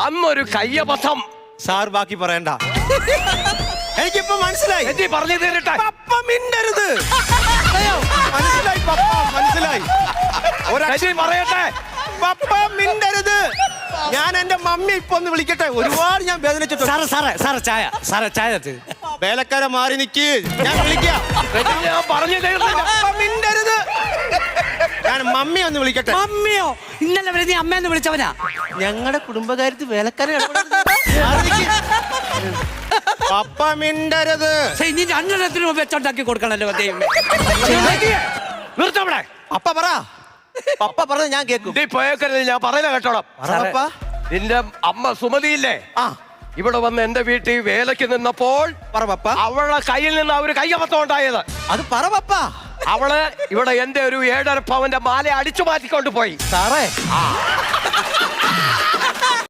അന്നൊരു കയ്യബദ്ധം. സാർ ബാക്കി പറയണ്ട. എനിക്കിപ്പോ മനസ്സിലായി. എന്തി പറഞ്ഞു തീരട്ടെ. പപ്പ മിണ്ടരുത്. മനസ്സിലായി പപ്പ, മനസ്സിലായി. പറയട്ടെ. പപ്പ മിണ്ടരുത്. ഞാൻ എന്റെ മമ്മി ഇപ്പൊ ഒന്ന് വിളിക്കട്ടെ. ഒരുപാട് ഞാൻ വേദനിച്ചിട്ടുണ്ട്. ചായ വേലക്കാരെ മാറി നിക്ക്, ഞാൻ വിളിക്കാം. ഞാൻ പറഞ്ഞു തീർന്നില്ല. പപ്പ മിണ്ടരുത്. ഞാൻ മമ്മി ഒന്ന് വിളിക്കട്ടെ. മമ്മിയോ? ഇന്നലെ വരെ നീ അമ്മയെന്ന് വിളിച്ചവനാ. ഞങ്ങളുടെ കുടുംബകാര്യത്തിൽ വേലക്കാരെ പപ്പ മിണ്ടരുത്. നീ 2 വെച്ചുണ്ടാക്കി കൊടുക്കണല്ലോ. നിർത്തവിടെ. പപ്പ പറ. പപ്പ പറഞ്ഞത് ഞാൻ കേൾക്കും. നീ പോയേക്കരുത്, ഞാൻ പറയുന്ന കേട്ടോളാം. പപ്പ. നിന്റെ അമ്മ സുമതിയില്ലേ, ഇവിടെ വന്ന് എന്റെ വീട്ടിൽ വേലയ്ക്ക് നിന്നപ്പോൾ പറ പപ്പ. അവളുടെ കയ്യിൽ നിന്ന് ഒരു കയ്യബദ്ധം ഉണ്ടായത്. അത് പറ പപ്പ. അവള് ഇവിടെ എന്റെ ഒരു 7.5 പവന്റെ മാല അടിച്ചു മാറ്റിക്കൊണ്ട് പോയി. സാറേ,